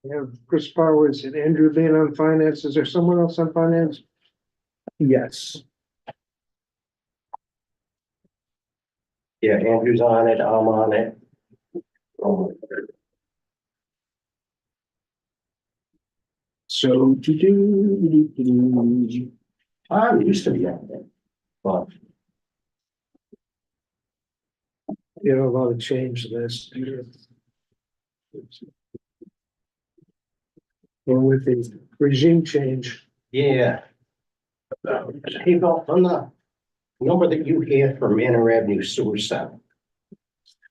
We have Chris Powers and Andrew being on finance. Is there someone else on finance? Yes. Yeah, Andrew's on it, I'm on it. So I used to be on it, but You know, a lot of change last year. Or with the regime change. yeah. Hey, Bill, on the number that you hear for Manor Avenue Sewer Center.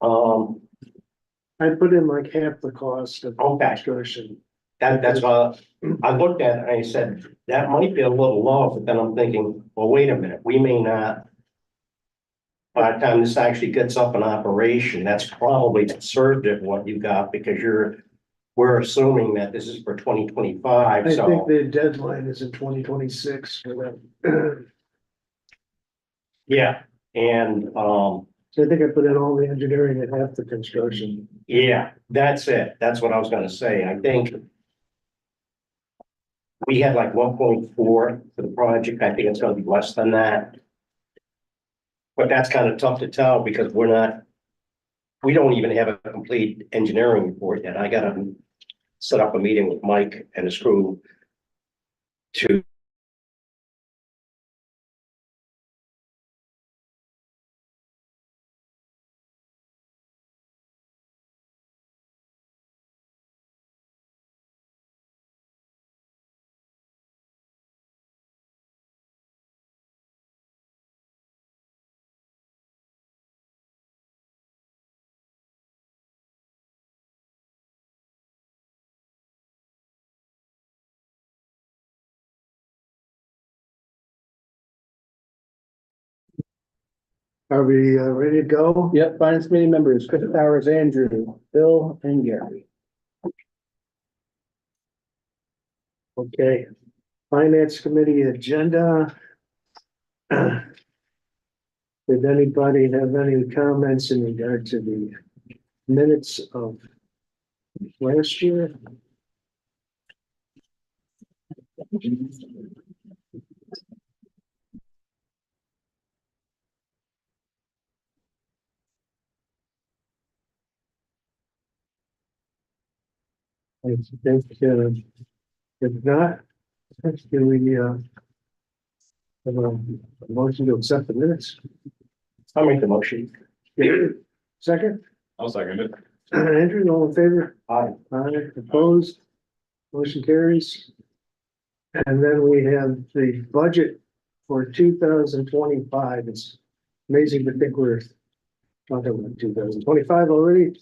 I put in like half the cost of Okay. construction. That's I looked at it and I said, that might be a little low, but then I'm thinking, well, wait a minute, we may not. By the time this actually gets up in operation, that's probably conservative what you got, because we're assuming that this is for 2025, I think so. the deadline is in 2026 for that. Yeah, and, So I think I put in all the engineering and half the construction. yeah, that's it. That's what I was gonna say. I think we had like 1.4 for the project. I think it's gonna be less than that. But that's kind of tough to tell because we don't even have a complete engineering report yet. I gotta set up a meeting with Mike and his crew to Are we ready to go? Yep, finance committee members, Chris Powers, Andrew, Bill, and Gary. Okay, finance committee agenda. Did anybody have any comments in regard to the minutes of last year? I think, if not, can we, have a motion to accept the minutes? I'll make the motion. Second, I'll second it. Andrew, all in favor? Aye. Aye, opposed, motion carries. And then we have the budget for 2025. It's amazing to think we're talking about 2025 already.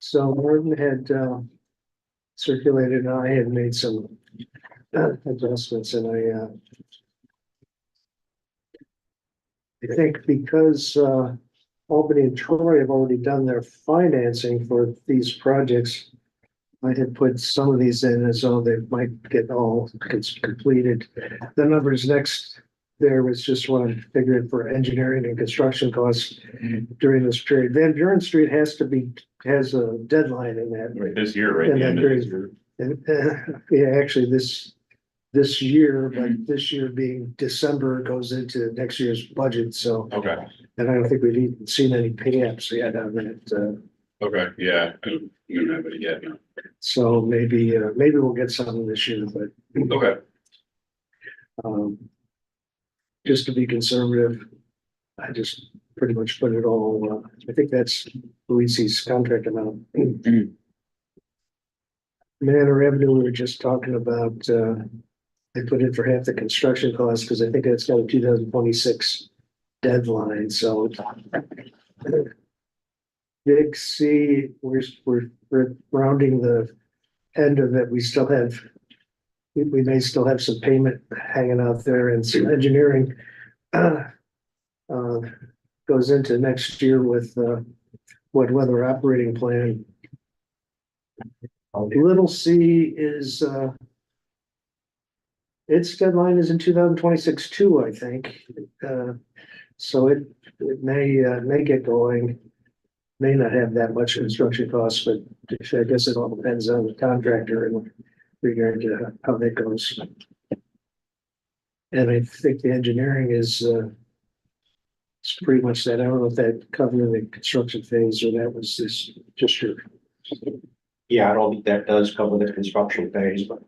So Martin had circulated, and I had made some adjustments, and I think because Albany and Troy have already done their financing for these projects, I had put some of these in as though they might get all completed. The numbers next there was just what I figured for engineering and construction costs during this period. Van Buren Street has a deadline in that. Right, this year, right? In the that end of this period. year. And yeah, actually this year, but this year being December goes into next year's budget, so. Okay, And I don't think we've even seen any pay-ups yet on that, okay, yeah, I don't have it yet, no. so maybe we'll get some this year, but, Okay, um. Just to be conservative, I just pretty much put it all, I think that's Luisi's contract amount. Manor Revenue, we were just talking about, I put in for half the construction costs, because I think that's got a 2026 deadline, so. Big C, we're rounding the end of it, we still have. We may still have some payment hanging out there, and some engineering. Goes into next year with wet weather operating plan. Little C is its deadline is in 2026 too, I think. So it may get going. may not have that much construction costs, but I guess it all depends on the contractor in regard to how that goes. And I think the engineering is, it's pretty much that. I don't know if that covered the construction phase or that was just your. Yeah, I don't think that does cover the construction phase, but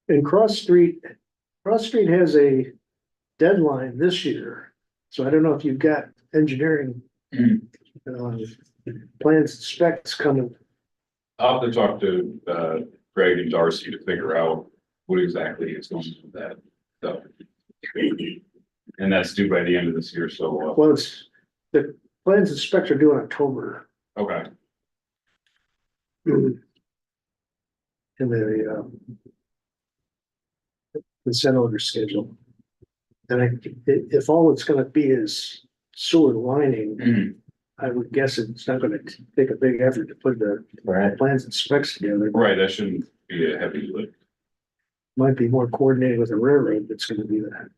And Cross Street has a deadline this year. So I don't know if you've got engineering plans and specs coming. I'll have to talk to Greg and Darcy to figure out what exactly is going on with that stuff. And that's due by the end of this year, so Well, it's the plans and specs are due in October. okay. And the consent order schedule. And if all it's gonna be is sewer lining, I would guess it's not gonna take a big effort to put the right. plans and specs together. Right, that shouldn't be a heavy lift. Might be more coordinated with the railroad that's gonna do that.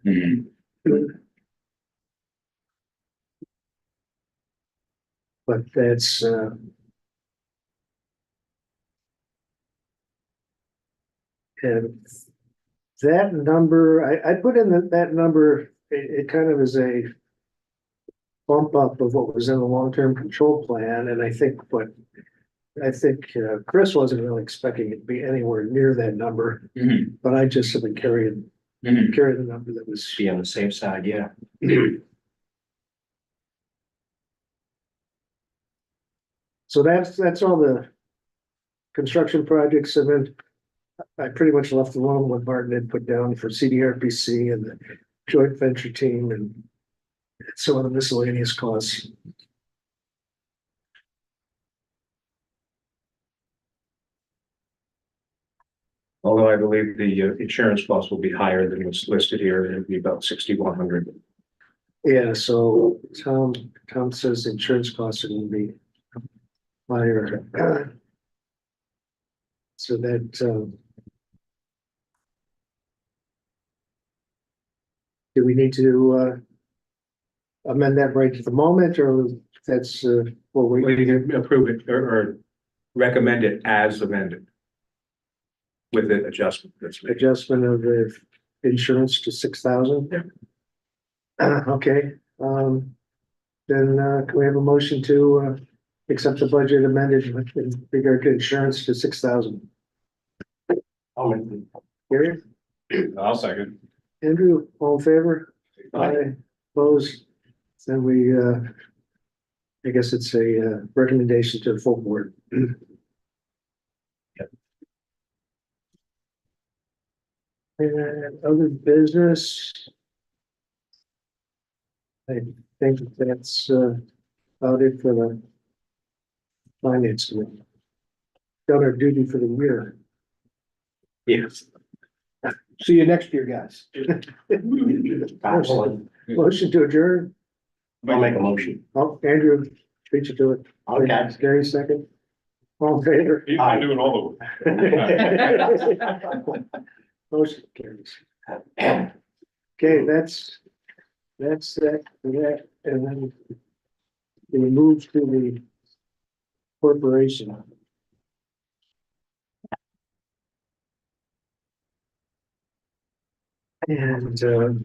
But that's, and that number, I put in that number, it kind of is a bump up of what was in the long-term control plan, and I think Chris wasn't really expecting it to be anywhere near that number, but I just have been carrying the number that was. Be on the safe side, yeah. So that's all the construction projects, and then I pretty much left alone what Martin had put down for CDRPC and the joint venture team and some of the miscellaneous costs. Although I believe the insurance cost will be higher than what's listed here, it'll be about 6,100. Yeah, so Tom says the insurance costs are gonna be higher. So that, do we need to, amend that right at the moment, or that's, what Well, we, you can approve it or recommend it as amended. With the adjustment that's made. adjustment of the insurance to 6,000? Okay, then, can we have a motion to, accept the budget amended in regard to insurance to 6,000? I'll make the- Gary, I'll second. Andrew, all in favor? Aye. Opposed? Then we, I guess it's a, recommendation to the full board. And other business. I think that's, about it for the finance committee. Done our duty for the year. Yes. See you next year, guys. Absolutely. Motion to adjourn. I'll make a motion. Oh, Andrew, beat you to it. Okay. Gary, second. All in favor? He's been doing all the work. Motion carries. Okay, that's that, and then we move to the corporation. And, do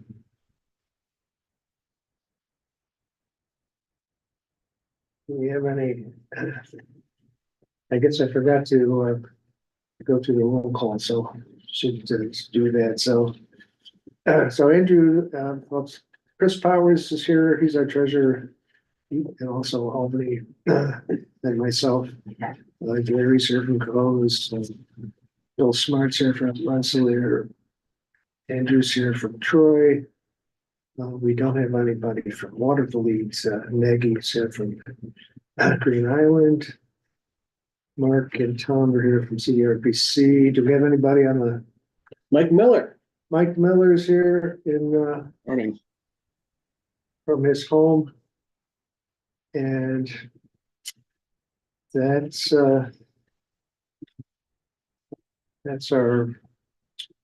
we have any, I guess I forgot to, go through the roll call, so should do that, so. So Andrew, Chris Powers is here, he's our treasurer, and also Albany, and myself. Gary's here from Columbus, Bill Smart's here from Rensselaer. Andrew's here from Troy. We don't have anybody from Waterville, Maggie's here from Green Island. Mark and Tom are here from CDRPC. Do we have anybody on the, Mike Miller. Mike Miller's here in, Morning. from his home. And that's our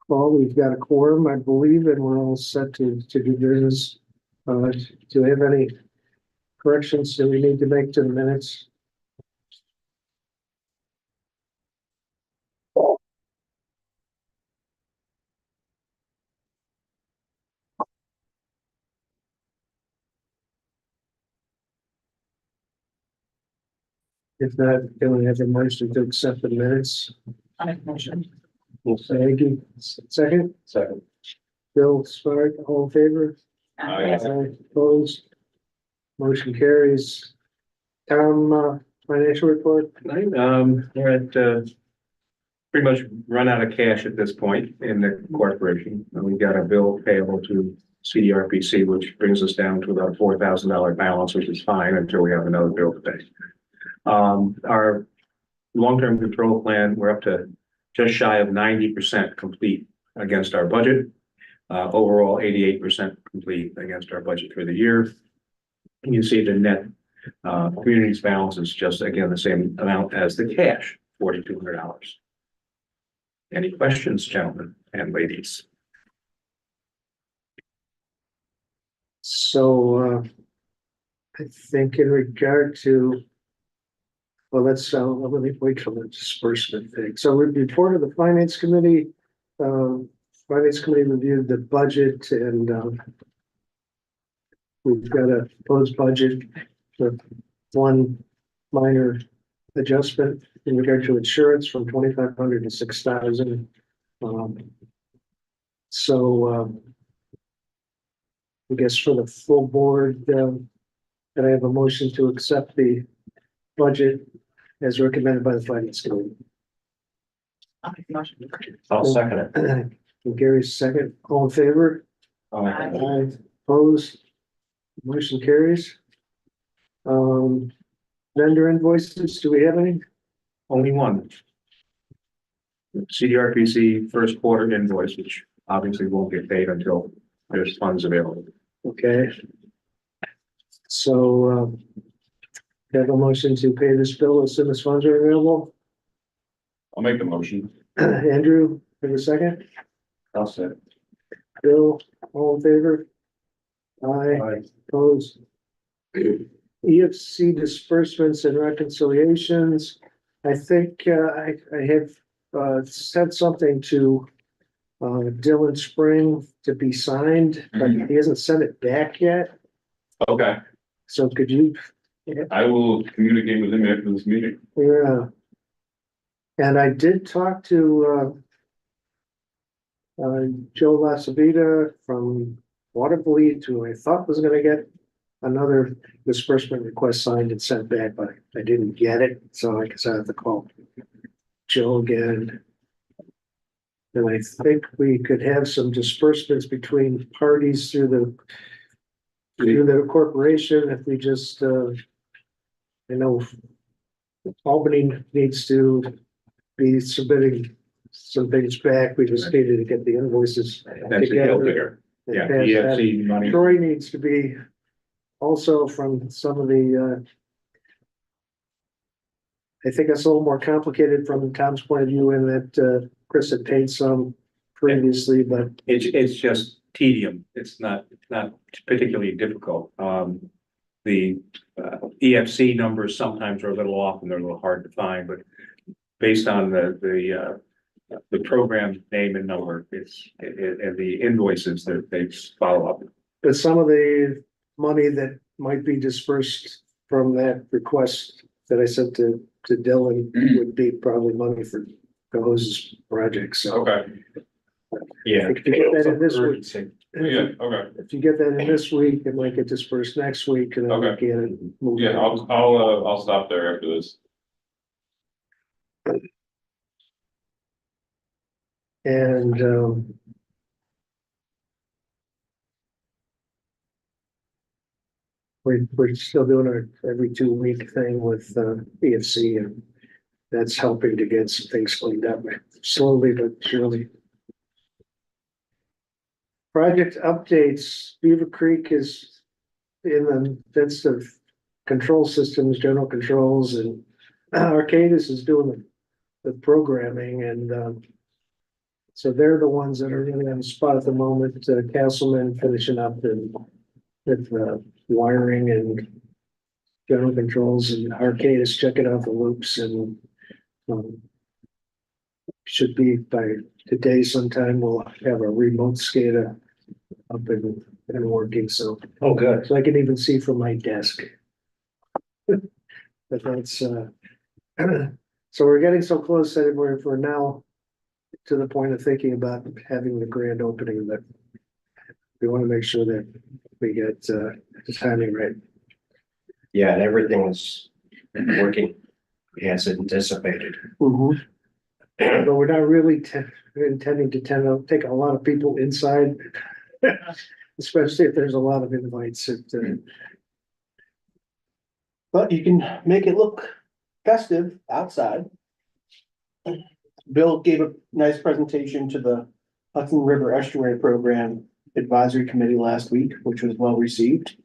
call. We've got a quorum, I believe, and we're all set to do business. Do we have any corrections that we need to make to the minutes? If not, can we have a motion to accept the minutes? I make a motion. Aggie, second, Second. Bill Spark, all in favor? Aye. Opposed? Motion carries. Tom, financial report? We're at, pretty much run out of cash at this point in the corporation. And we've got a bill payable to CDRPC, which brings us down to about $4,000 balance, which is fine until we have another bill to pay. Our long-term control plan, we're up to just shy of 90% complete against our budget. Overall, 88% complete against our budget for the year. And you see the net communities balance is just, again, the same amount as the cash, $4,200. Any questions, gentlemen and ladies? So, I think in regard to, well, let me wait till the disbursement thing. So we reported the finance committee, finance committee reviewed the budget and, we've got a proposed budget with one minor adjustment in regard to insurance from 2,500 to 6,000. I guess for the full board, can I have a motion to accept the budget as recommended by the finance committee? I make a motion. I'll second it. And Gary's second, all in favor? Aye. Opposed? Motion carries. Vendor invoices, do we have any? Only one. CDRPC first quarter invoice, which obviously won't get paid until there's funds available. Okay. So, have a motion to pay this bill as soon as funds are available. I'll make the motion. Andrew, have a second? I'll say. Bill, all in favor? Aye. Opposed? EFC disbursements and reconciliations. I think I have sent something to Dylan Spring to be signed, but he hasn't sent it back yet. Okay, So could you? I will communicate with him after this meeting. Yeah. And I did talk to Joe Lasavita from Waterville, who I thought was gonna get another disbursement request signed and sent back, but I didn't get it, so I guess I have to call Joe again. And I think we could have some disbursements between parties through the corporation if we just, I know Albany needs to be submitting some things back. We just needed to get the invoices That's the hill together. digger. Yeah, And pass that. EFC money. Troy needs to be also from some of the, I think that's a little more complicated from Tom's point of view in that, Chris had paid some previously, but It's just tedium. It's not particularly difficult. The EFC numbers sometimes are a little off and they're a little hard to find, but based on the program name and number, and the invoices that they follow up. but some of the money that might be dispersed from that request that I sent to Dylan would be probably money for Go's project, so. Okay, Yeah. If you get that in this week, yeah, okay, if you get that in this week, it might get dispersed next week and then we Okay. get it moved. yeah, I'll stop there after this. And, we're still doing our every 2 week thing with, EFC, and that's helping to get some things cleaned up slowly but surely. Project updates, Beaver Creek is in the midst of control systems, general controls, and Arcadis is doing the programming, and so they're the ones that are really on the spot at the moment. Castleman finishing up, and with wiring and general controls, and Arcade is checking out the loops, and um, should be by today sometime, we'll have a remote SCADA up and working, so Oh, good. I can even see from my desk. But that's so we're getting so close that we're now to the point of thinking about having the grand opening, but we want to make sure that we get the timing right. Yeah, and everything is working as anticipated. But we're not really intending to take a lot of people inside, especially if there's a lot of invites. But you can make it look festive outside. Bill gave a nice presentation to the Hudson River Estuary Program Advisory Committee last week, which was well received.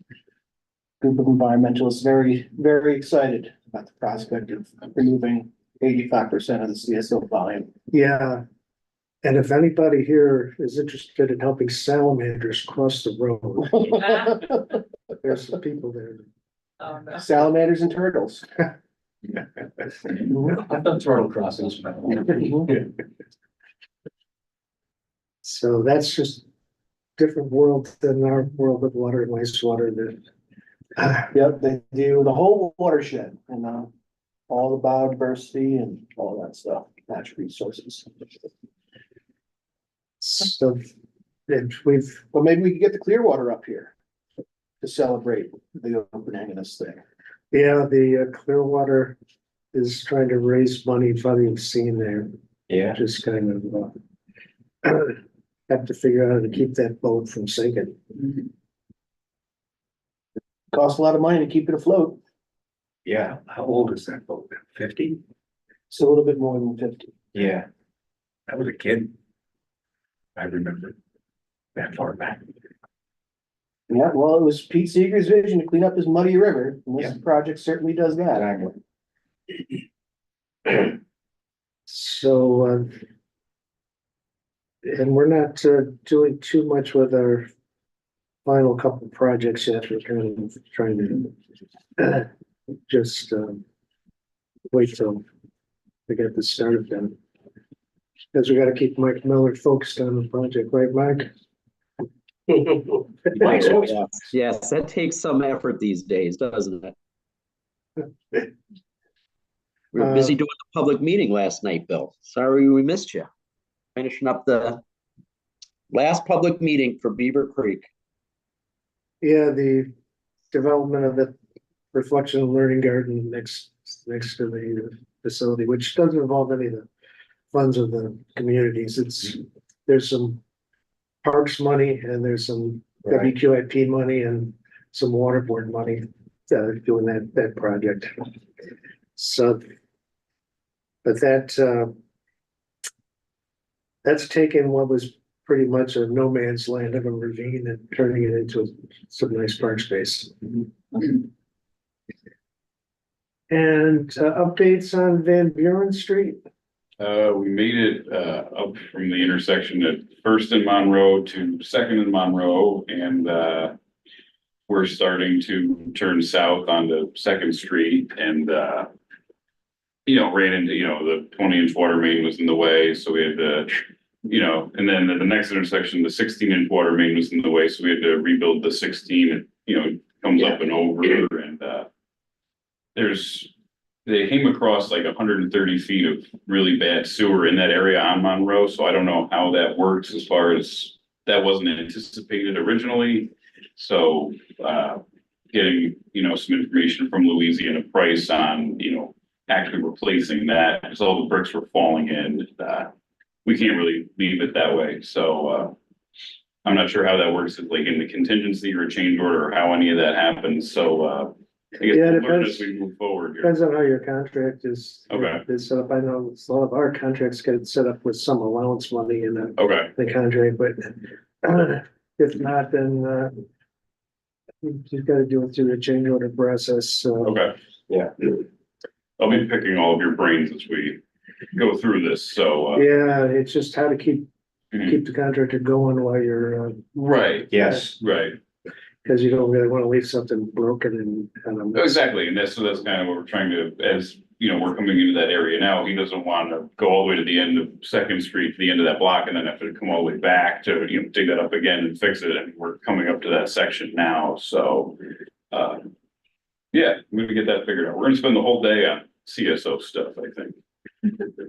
Group of environmentalists very, very excited about the prospect of removing 85% of the CSO volume. Yeah. And if anybody here is interested in helping salamanders cross the road, there's some people there. Salamanders and turtles. I've done turtle crossings. So that's just different world than our world of water and wastewater that. Yep, they do the whole watershed and all the biodiversity and all that stuff, natural resources. So, and Well, maybe we could get the Clearwater up here to celebrate the opening of this thing. the Clearwater is trying to raise money, probably seen there, Yeah, just kind of have to figure out how to keep that boat from sinking. Costs a lot of money to keep it afloat. yeah, How old is that boat? 50? It's a little bit more than 50. yeah. I was a kid. I remember that far back. Yeah, well, it was Pete Seeger's vision to clean up his muddy river, and this Yeah. project certainly does that. Exactly. So, and we're not doing too much with our final couple projects yet. We're kind of trying to just wait till we get this started then. Because we gotta keep Mike Miller focused on the project, right, Mike? Mike's always- Yes, that takes some effort these days, doesn't it? We were busy doing the public meeting last night, Bill. Sorry we missed you. Finishing up the last public meeting for Beaver Creek. Yeah, the development of the reflection learning garden next to the facility, which doesn't involve any of the funds of the communities. There's some parks money and there's some Right. WQIP money and some water board money doing that project. So, but that's taken what was pretty much a no man's land of a ravine and turning it into some nice park space. And updates on Van Buren Street. We made it up from the intersection at First and Monroe to Second and Monroe, and we're starting to turn south onto Second Street, and ran into, the 20-inch water main was in the way, so we had to, and then at the next intersection, the 16-inch water main was in the way, so we had to rebuild the 16. It comes up and over, and they came across like 130 feet of really bad sewer in that area on Monroe, so I don't know how that works as far as that wasn't anticipated originally. So getting, some information from Louisiana Price on, actually replacing that, because all the bricks were falling in. We can't really leave it that way, so I'm not sure how that works, like in the contingency or a change order, or how any of that happens, so I guess Yeah, it we'll learn depends. as we move forward here. Depends on how your contract is. Okay. Is set up. I know a lot of our contracts get set up with some allowance money in Okay, the contract, but if not, then you've got to do it through the change order process. okay. Yeah. I'll be picking all of your brains as we go through this, so. Yeah, it's just how to keep Mhm. the contractor going while you're Right, Yes, right. Cause you don't really wanna leave something broken and. Exactly, and so that's kind of what we're trying to, as, you know, we're coming into that area now, he doesn't want to go all the way to the end of Second Street, to the end of that block, and then have to come all the way back to, you know, dig that up again and fix it, and we're coming up to that section now, so. Yeah, we're gonna get that figured out, we're gonna spend the whole day on CSO stuff, I think.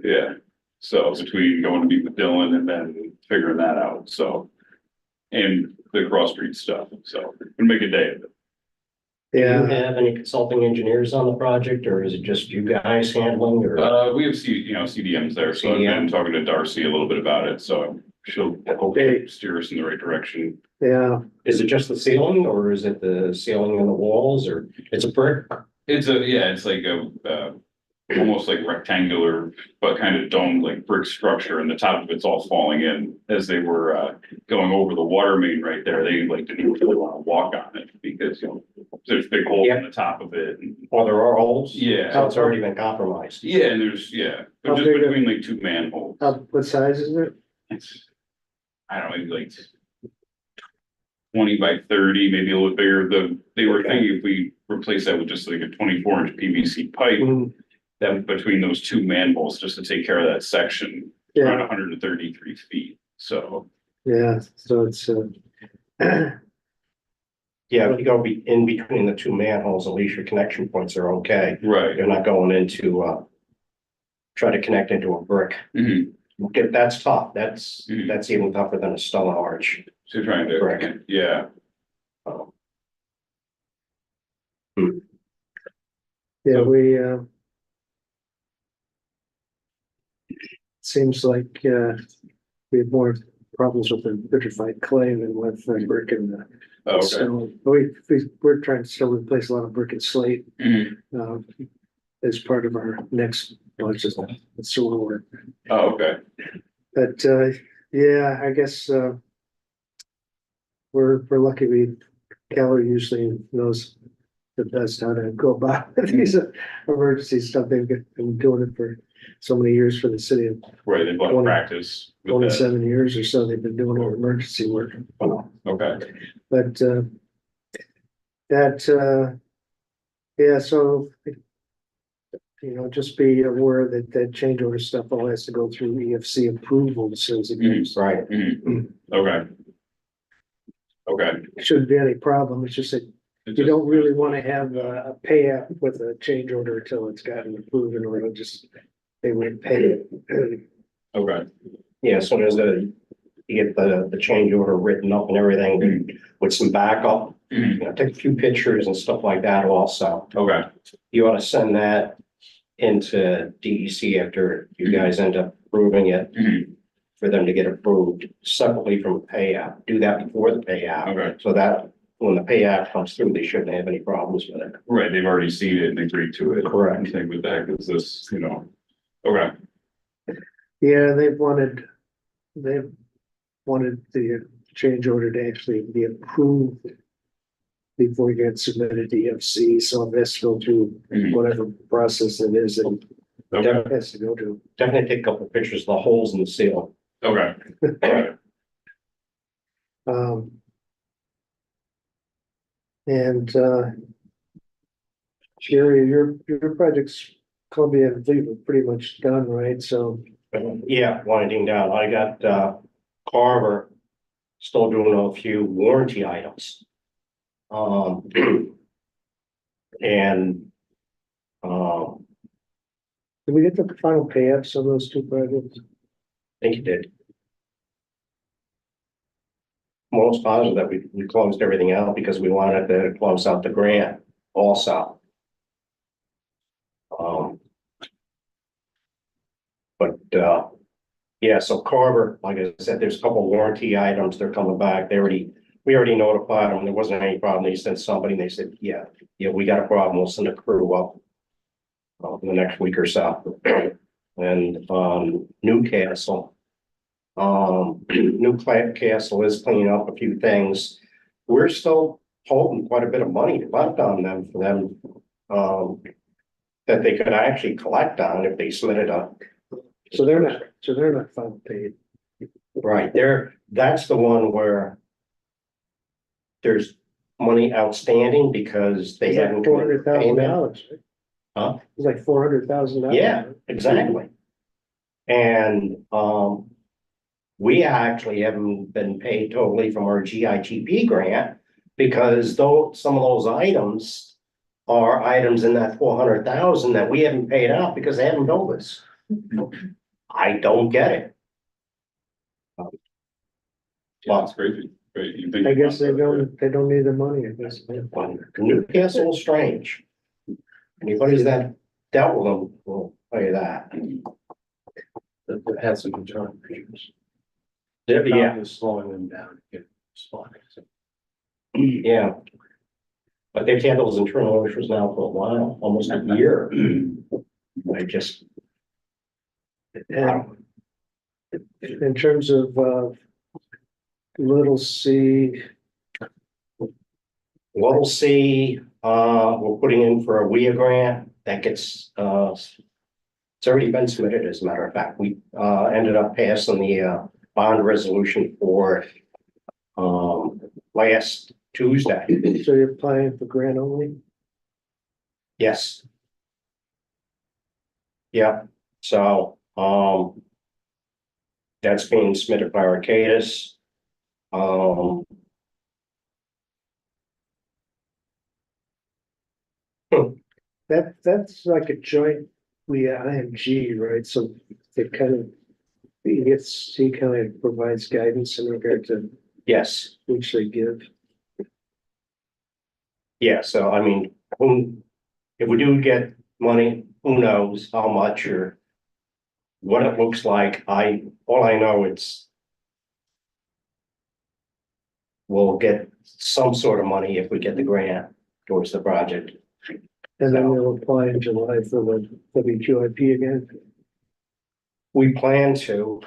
Yeah, so between going to meet with Dylan and then figuring that out, so. And the cross street stuff, so we'll make a day of it. Do you Yeah, have any consulting engineers on the project, or is it just you guys handling, or? We have CDMs there, so I've been talking to Darcy a little bit about it, so she'll hopefully steer us in the right direction. yeah, Is it just the ceiling, or is it the ceiling and the walls, or it's a brick? It's like a, almost like rectangular, but kind of domed like brick structure, and the top of it's all falling in as they were, going over the water main right there. They like didn't really want to walk on it because, you know, there's big holes in the top of it. And, Well, there are holes. yeah. So it's already been compromised. Yeah, and there's, yeah, How but just big are- between like two manholes. what size is it? It's, I don't know, maybe like 20 by 30, maybe a little bigger. They were thinking if we replace that with just like a 24-inch PVC pipe, that between those two manholes, just to take care of that section, around Yeah, 133 feet. So, yeah, so it's, Yeah, if you go in between the two manholes, at least your connection points are okay. right. You're not going into, try to connect into a brick. Mhm. Okay, that's tough. That's Mhm. even tougher than a stone arch. So trying to, Correct. yeah, yeah, we, seems like, we have more problems with the vitrified clay than with the brick and the oh, okay. stone. We're trying to still replace a lot of brick and slate, Mhm. as part of our next budget, sewer work. Oh, okay. But, yeah, I guess, we're lucky Keller usually knows the best how to go about these emergency stuff. They've been doing it for so many years for the city of Right, they've got 20 practice with that. 27 years or so. They've been doing all emergency work. Okay, But, yeah, so, you know, just be aware that change order stuff all has to go through EFC approval as soon as it goes. Right. Mhm. Okay. Okay. Shouldn't be any problem. It's just that you don't really want to have a payout with a change order until it's gotten approved, or it'll just, they won't pay it. Okay, Yeah, so you get the change order written up and everything with some backup. Mhm. You know, take a few pictures and stuff like that also. okay, You ought to send that into DEC after you guys end up approving it. Mhm. For them to get approved separately from a payout. Do that before the payout. Okay. So that when the payout comes through, they shouldn't have any problems with it. right, they've already seen it and agreed to it. Correct. Same with that, because this, you know, okay, Yeah, they've wanted the change order to actually be approved before you get submitted to EFC, so it has to go through Mhm. whatever process it is that okay, it has to go to. Definitely take a couple of pictures of the holes in the seal. okay. Alright. And, Jerry, your project's Columbia, I believe, are pretty much done, right? So, Yeah, winding down. I got Carver still doing a few warranty items. And did we get the final payouts on those two projects? I think it did. Most positive that we closed everything out because we wanted to close out the grant also. But yeah, so Carver, like I said, there's a couple warranty items, they're coming back, we already notified them, there wasn't any problem, they sent somebody, and they said, yeah, we got a problem, we'll send a crew up. In the next week or so. And Newcastle. Newcastle is cleaning up a few things. We're still holding quite a bit of money left on them for them. That they could actually collect on if they submitted a. So they're not final paid. Right, that's the one where. There's money outstanding because they It's hadn't. like $400,000. Huh? It's like $400,000. Yeah, exactly. And, we actually haven't been paid totally from our GIGP grant because though some of those items are items in that 400,000 that we haven't paid out because they haven't billed us. I don't get it. Yeah, it's crazy. Right, you think I guess they about that. don't need the money, I guess. Newcastle is strange. Anybody that dealt with them will tell you that. That had some internal issues. Yeah, Is slowing them down. to get spotted. yeah. But they've had those internal issues now for a while, almost a year. I just. And in terms of, little C, Level C, we're putting in for a WIA grant that gets, it's already been submitted, as a matter of fact. We, ended up passing the, bond resolution for, last Tuesday. so you're applying for grant only? Yes. Yeah, so, that's being submitted by Arcadis. That's like a joint, IMG, right? So it kind of, he kind of provides guidance in regard to Yes, which they give. yeah, so I mean, if we do get money, who knows how much or what it looks like. All I know it's we'll get some sort of money if we get the grant towards the project. And then they'll apply in July for the WQIP again. We plan to,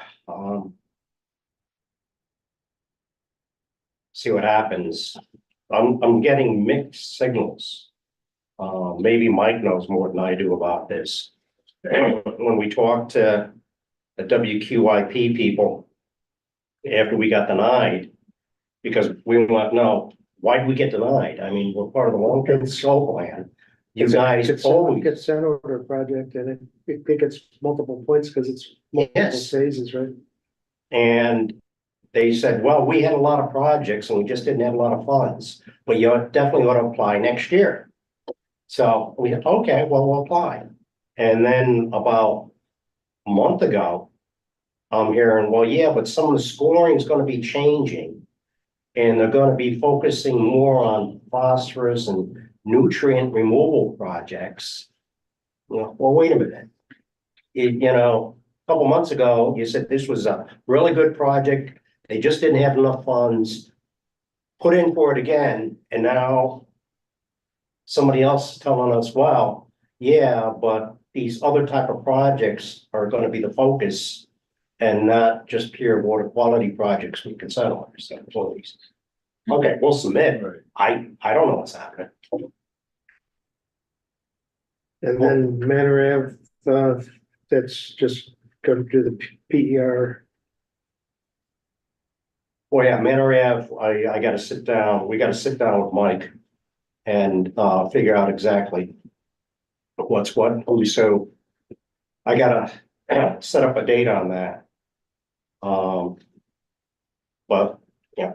see what happens. I'm getting mixed signals. Maybe Mike knows more than I do about this. When we talked to the WQIP people after we got denied, because we want to know, why did we get denied? I mean, we're part of the long-term control plan. You guys It's always, gets sent over a project and it gets multiple points because it's multiple Yes. phases, right? and they said, well, we had a lot of projects and we just didn't have a lot of funds, but you definitely ought to apply next year. So we, okay, well, we'll apply. And then about a month ago, I'm hearing, well, yeah, but some of the scoring is going to be changing. And they're going to be focusing more on phosphorus and nutrient removal projects. Well, wait a minute. A couple months ago, you said this was a really good project. They just didn't have enough funds. Put in for it again, and now somebody else is telling us, well, yeah, but these other type of projects are going to be the focus and not just pure water quality projects we can settle on. So, please. Okay, we'll submit. I don't know what's happening. And then Manor Ave, that's just go to the PER. Well, yeah, Manor Ave, I gotta sit down, we gotta sit down with Mike and figure out exactly what's what. So I gotta set up a date on that. But yeah.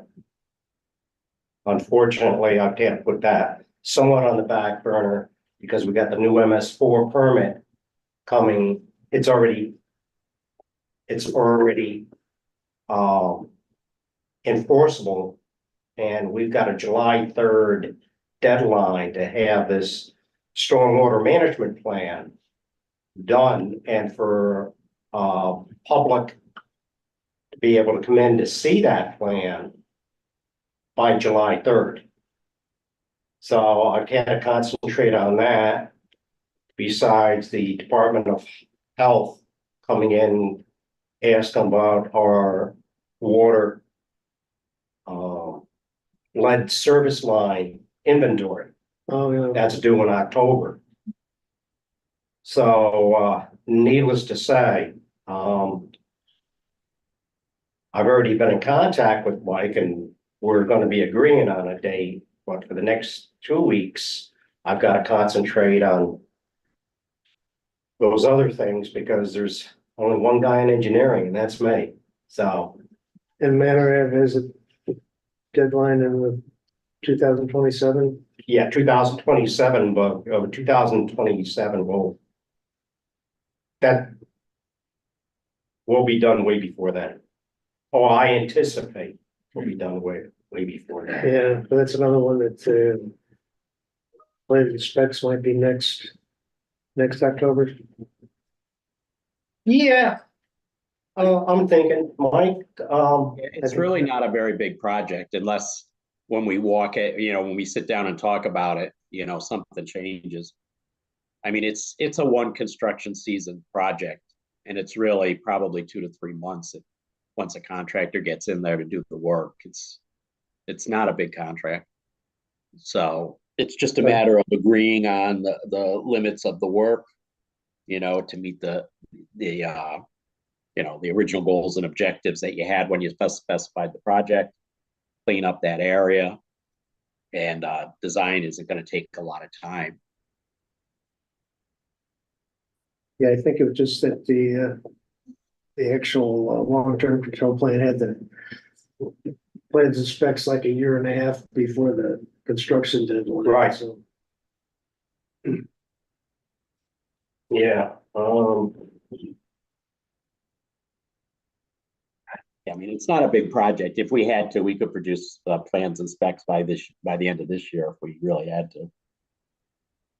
Unfortunately, I've had to put that somewhat on the back burner because we got the new MS4 permit coming. It's already enforceable. And we've got a July 3rd deadline to have this stormwater management plan done and for public to be able to come in to see that plan by July 3rd. So I've had to concentrate on that. Besides the Department of Health coming in, asking about our water lead service line inventory. Oh, yeah. That's due in October. So needless to say, I've already been in contact with Mike and we're going to be agreeing on a date But for the next 2 weeks, I've got to concentrate on those other things because there's only one guy in engineering and that's me. So, And Manor Ave has a deadline in the 2027. yeah, 2027, but 2027 that will be done way before that. Oh, I anticipate will be done way before that. Yeah, but that's another one that, planned specs might be next October. Yeah. I'm thinking, Mike, It's really not a very big project unless when we walk it, when we sit down and talk about it, something changes. I mean, it's a one construction season project and it's really probably 2 to 3 months. Once a contractor gets in there to do the work, it's not a big contract. So it's just a matter of agreeing on the limits of the work, to meet the original goals and objectives that you had when you specified the project, clean up that area, and design isn't going to take a lot of time. Yeah, I think it was just that the actual long-term control plan had the plans and specs like 1.5 years before the construction deadline. Right. So, yeah, I mean, it's not a big project. If we had to, we could produce plans and specs by the end of this year if we really had to.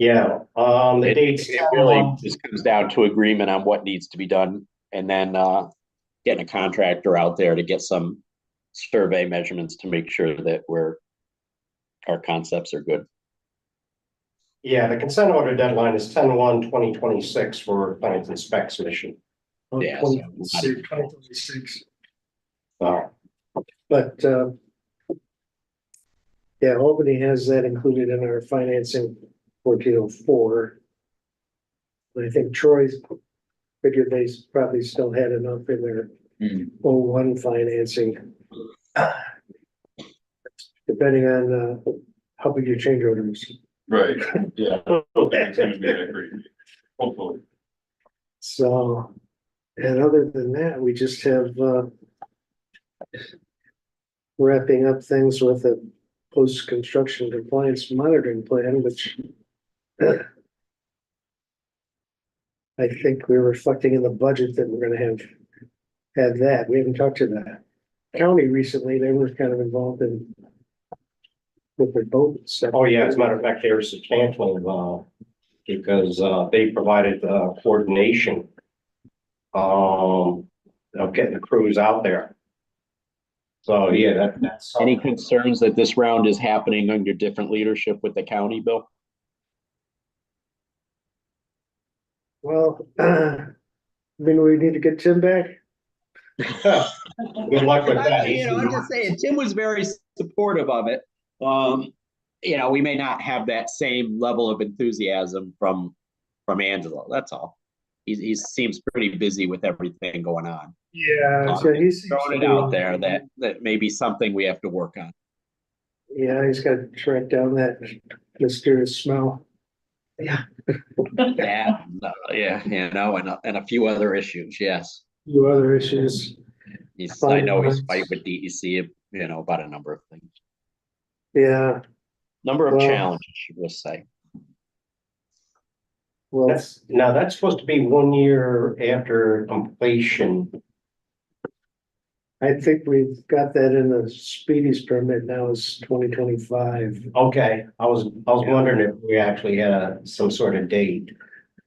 yeah, the dates. It really just comes down to agreement on what needs to be done, and then getting a contractor out there to get some survey measurements to make sure that our concepts are good. Yeah, the consent order deadline is 10/1/2026 for plans and specs submission. Yeah, so 2026. So, But, yeah, Albany has that included in our financing 1404. But I think Troy's figured they probably still had enough in their 01 financing. Depending on, how big your change order is. Right, yeah. It's gonna be that great. Hopefully. So, and other than that, we just have, wrapping up things with a post-construction compliance monitoring plan, which I think we're reflecting in the budget that we're gonna have that. We haven't talked to the county recently. They were kind of involved in with their boat stuff. oh yeah, as a matter of fact, they were substantially involved because they provided coordination of getting the crews out there. So yeah, that's Any concerns that this round is happening under different leadership with the county, Bill? Well, I mean, we need to get Tim back. good luck with that. I'm just saying, Tim was very supportive of it. We may not have that same level of enthusiasm from Angelo. That's all. He seems pretty busy with everything going on. Yeah, so he's Throwing it out there that may be something we have to work on. Yeah, he's got to track down that mysterious smell. Yeah, and a few other issues. Yes, Few other issues. I know he's fighting with DEC, about a number of things. Yeah, Number of Well- challenges, we'll say. well, That's supposed to be 1 year after completion. I think we've got that in the Speedy's permit now is 2025. Okay, I was wondering if we actually had some sort of date.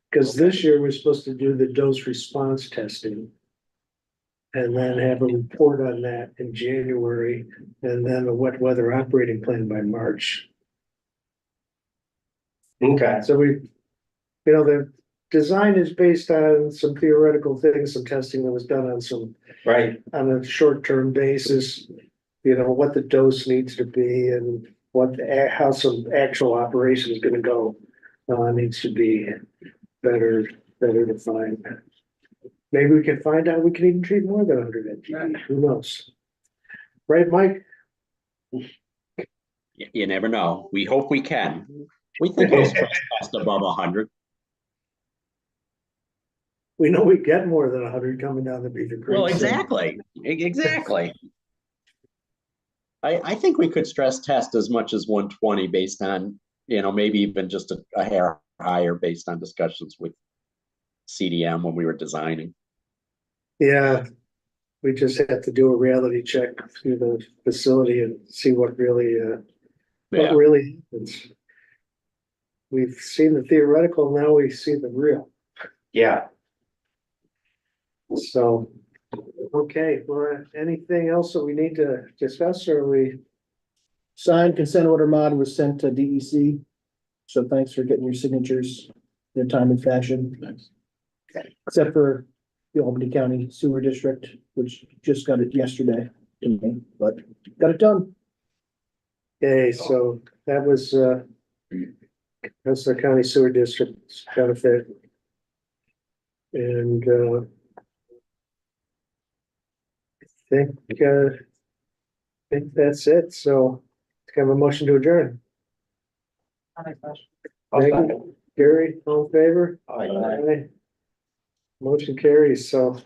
Because this year we're supposed to do the dose response testing. And then have a report on that in January, and then a wet weather operating plan by March. Okay, So the design is based on some theoretical things, some testing that was done right, on a short-term basis. What the dose needs to be and how some actual operation is gonna go, needs to be better defined. Maybe we can find out we can even treat more than 100 MGD, who knows? Right, Mike? You never know. We hope we can. We think it'll stress test above 100. We know we get more than 100 coming down the Beaver Creek. Well, so- exactly, exactly. I think we could stress test as much as 120 based on, maybe even just a hair higher based on discussions with CDM when we were designing. Yeah, we just have to do a reality check through the facility and see what really Yeah, happens. We've seen the theoretical, now we see the real. Yeah, So, okay, well, anything else that we need to discuss, or we? Signed consent order mod was sent to DEC. So thanks for getting your signatures in a timely fashion. Except for the Albany County Sewer District, which just got it yesterday to me, but got it done. Okay, so that's the county sewer district's benefit. And, I think that's it, so have a motion to adjourn. I'll make a motion. Thank you. Gary, all in favor? Aye. Aye. Motion carries, so